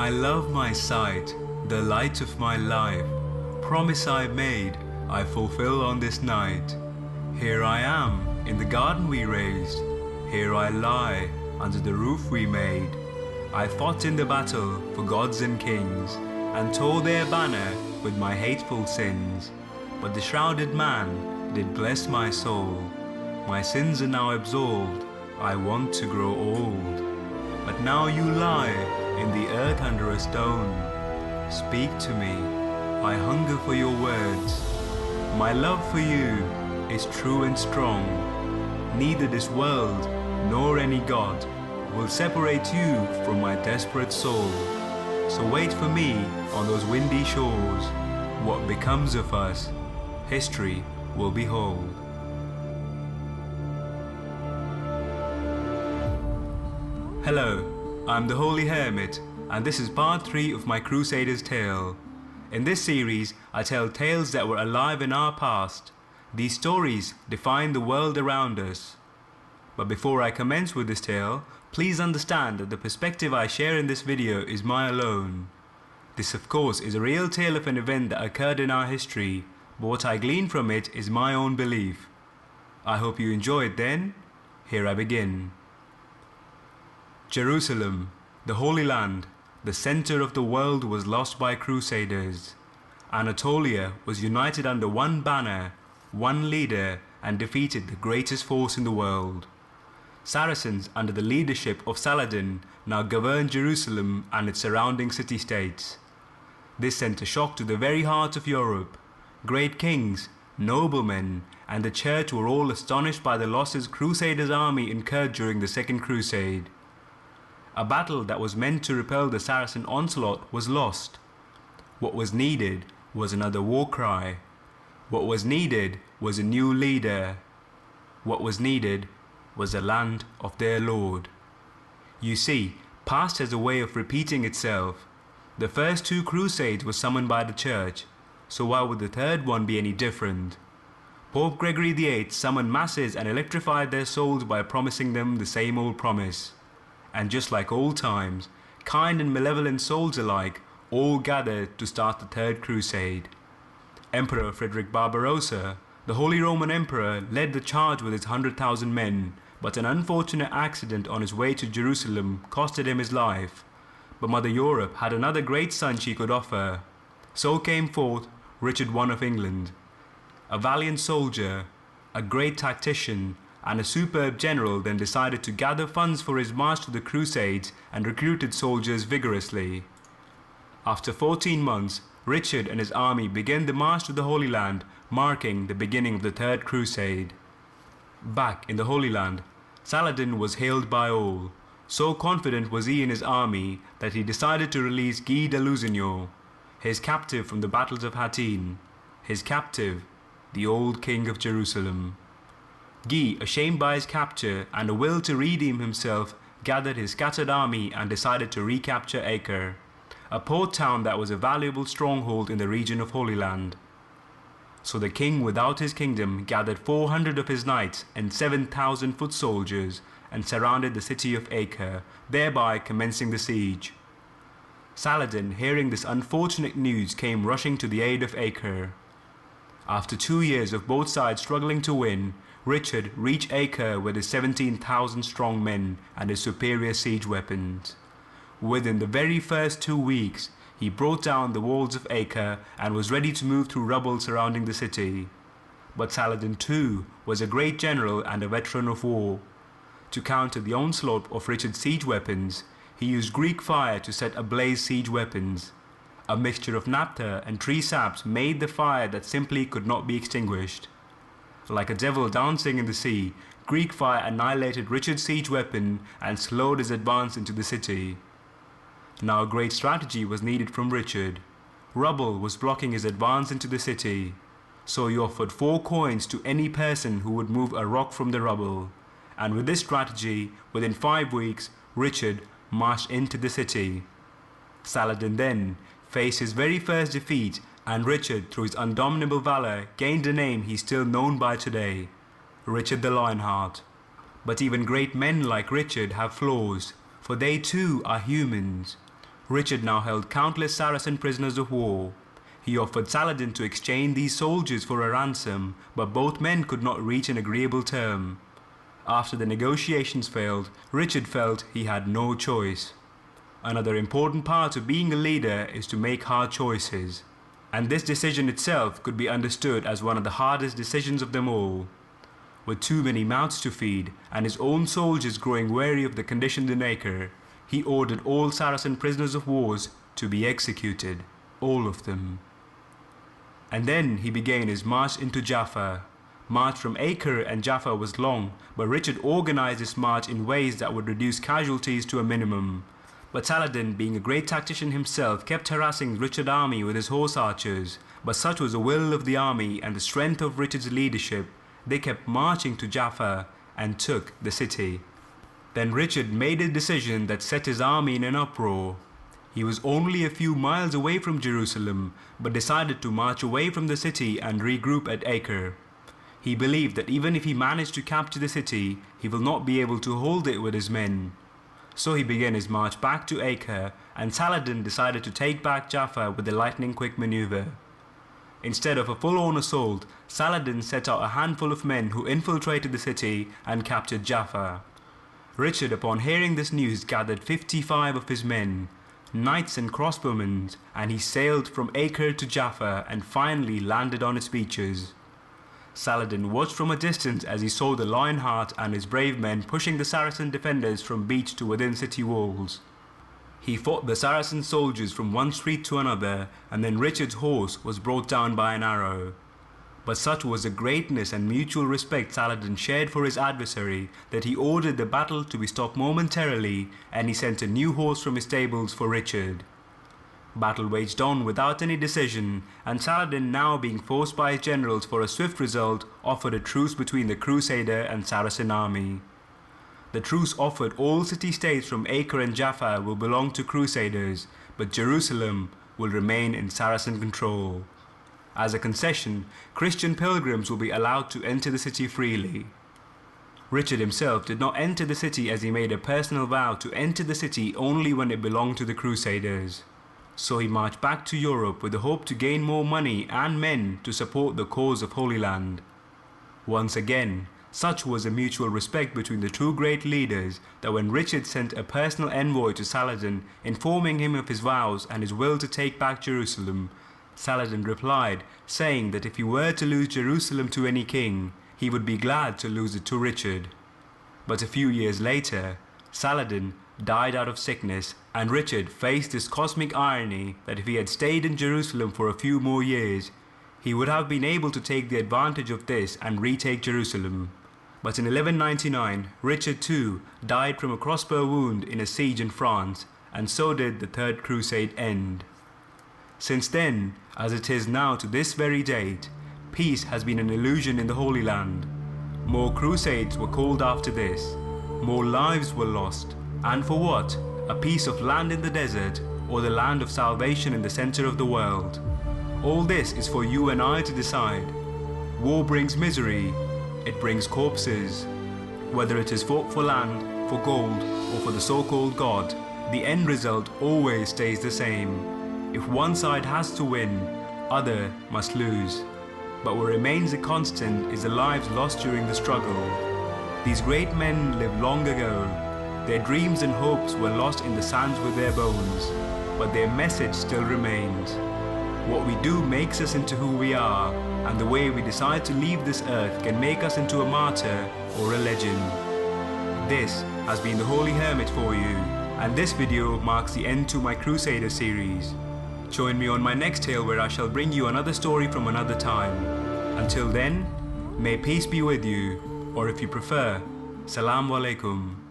My love, my sight, the light of my life, promise I made, I fulfill on this night. Here I am, in the garden we raised, here I lie, under the roof we made. I fought in the battle for gods and kings, and tore their banner with my hateful sins. But the shrouded man did bless my soul. My sins are now absolved, I want to grow old. But now you lie in the earth under a stone. Speak to me, I hunger for your words. My love for you is true and strong. Neither this world nor any god will separate you from my desperate soul. So wait for me on those windy shores. What becomes of us, history will behold. Hello, I'm the Holy Hermit, and this is part 3 of my Crusader's tale. In this series, I tell tales that were alive in our past. These stories define the world around us. But before I commence with this tale, please understand that the perspective I share in this video is my alone. This of course is a real tale of an event that occurred in our history, but what I glean from it is my own belief. I hope you enjoy it then. Here I begin. Jerusalem, the Holy Land, the center of the world, was lost by Crusaders. Anatolia was united under one banner, one leader, and defeated the greatest force in the world. Saracens under the leadership of Saladin now governed Jerusalem and its surrounding city-states. This sent a shock to the very heart of Europe. Great kings, noblemen, and the church were all astonished by the losses Crusaders' army incurred during the Second Crusade. A battle that was meant to repel the Saracen onslaught was lost. What was needed was another war cry. What was needed was a new leader. What was needed was the land of their Lord. You see, past has a way of repeating itself. The first 2 crusades were summoned by the church, so why would the third one be any different? Pope Gregory VIII summoned masses and electrified their souls by promising them the same old promise. And just like old times, kind and malevolent souls alike all gathered to start the Third Crusade. Emperor Frederick Barbarossa, the Holy Roman Emperor, led the charge with his 100,000 men, but an unfortunate accident on his way to Jerusalem costed him his life. But Mother Europe had another great son she could offer. So came forth Richard I of England, a valiant soldier, a great tactician, and a superb general. Then decided to gather funds for his march to the Crusades and recruited soldiers vigorously. After 14 months, Richard and his army began the march to the Holy Land, marking the beginning of the Third Crusade. Back in the Holy Land, Saladin was hailed by all. So confident was he in his army that he decided to release Guy de Lusignan, his captive from the battles of Hattin, his captive, the old king of Jerusalem. Guy, ashamed by his capture and a will to redeem himself, gathered his scattered army and decided to recapture Acre, a port town that was a valuable stronghold in the region of Holy Land. So the king without his kingdom gathered 400 of his knights and 7,000 foot soldiers and surrounded the city of Acre, thereby commencing the siege. Saladin, hearing this unfortunate news, came rushing to the aid of Acre. After 2 years of both sides struggling to win, Richard reached Acre with his 17,000 strong men and his superior siege weapons. Within the very first 2 weeks, he brought down the walls of Acre and was ready to move through rubble surrounding the city. But Saladin too was a great general and a veteran of war. To counter the onslaught of Richard's siege weapons, he used Greek fire to set ablaze siege weapons. A mixture of naphtha and tree saps made the fire that simply could not be extinguished. Like a devil dancing in the sea, Greek fire annihilated Richard's siege weapon and slowed his advance into the city. Now a great strategy was needed from Richard. Rubble was blocking his advance into the city, so he offered 4 coins to any person who would move a rock from the rubble. And with this strategy, within 5 weeks, Richard marched into the city. Saladin then faced his very first defeat, and Richard, through his undominable valor, gained a name he is still known by today, Richard the Lionheart. But even great men like Richard have flaws, for they too are humans. Richard now held countless Saracen prisoners of war. He offered Saladin to exchange these soldiers for a ransom, but both men could not reach an agreeable term. After the negotiations failed, Richard felt he had no choice. Another important part of being a leader is to make hard choices, and this decision itself could be understood as one of the hardest decisions of them all. With too many mouths to feed and his own soldiers growing weary of the conditions in Acre, he ordered all Saracen prisoners of war to be executed, all of them. And then he began his march into Jaffa. March from Acre and Jaffa was long, but Richard organized his march in ways that would reduce casualties to a minimum. But Saladin, being a great tactician himself, kept harassing Richard's army with his horse archers. But such was the will of the army and the strength of Richard's leadership, they kept marching to Jaffa and took the city. Then Richard made a decision that set his army in an uproar. He was only a few miles away from Jerusalem, but decided to march away from the city and regroup at Acre. He believed that even if he managed to capture the city, he will not be able to hold it with his men. So he began his march back to Acre, and Saladin decided to take back Jaffa with a lightning-quick maneuver. Instead of a full-on assault, Saladin set out a handful of men who infiltrated the city and captured Jaffa. Richard, upon hearing this news, gathered 55 of his men, knights and crossbowmen, and he sailed from Acre to Jaffa and finally landed on its beaches. Saladin watched from a distance as he saw the Lionheart and his brave men pushing the Saracen defenders from beach to within city walls. He fought the Saracen soldiers from one street to another, and then Richard's horse was brought down by an arrow. But such was the greatness and mutual respect Saladin shared for his adversary that he ordered the battle to be stopped momentarily, and he sent a new horse from his stables for Richard. Battle waged on without any decision, and Saladin, now being forced by his generals for a swift result, offered a truce between the Crusader and Saracen army. The truce offered all city-states from Acre and Jaffa will belong to Crusaders, but Jerusalem will remain in Saracen control. As a concession, Christian pilgrims will be allowed to enter the city freely. Richard himself did not enter the city, as he made a personal vow to enter the city only when it belonged to the Crusaders. So he marched back to Europe with the hope to gain more money and men to support the cause of Holy Land. Once again, such was the mutual respect between the two great leaders that when Richard sent a personal envoy to Saladin informing him of his vows and his will to take back Jerusalem, Saladin replied, saying that if he were to lose Jerusalem to any king, he would be glad to lose it to Richard. But a few years later, Saladin died out of sickness, and Richard faced this cosmic irony that if he had stayed in Jerusalem for a few more years, he would have been able to take the advantage of this and retake Jerusalem. But in 1199, Richard too died from a crossbow wound in a siege in France, and so did the Third Crusade end. Since then, as it is now to this very date, peace has been an illusion in the Holy Land. More crusades were called after this, more lives were lost, and for what? A piece of land in the desert, or the land of salvation in the center of the world? All this is for you and I to decide. War brings misery, it brings corpses. Whether it is fought for land, for gold, or for the so-called God, the end result always stays the same. If one side has to win, other must lose. But what remains a constant is the lives lost during the struggle. These great men lived long ago. Their dreams and hopes were lost in the sands with their bones, but their message still remains. What we do makes us into who we are, and the way we decide to leave this earth can make us into a martyr or a legend. This has been the Holy Hermit for you, and this video marks the end to my Crusader series. Join me on my next tale where I shall bring you another story from another time. Until then, may peace be with you, or if you prefer, Salaam Alaikum.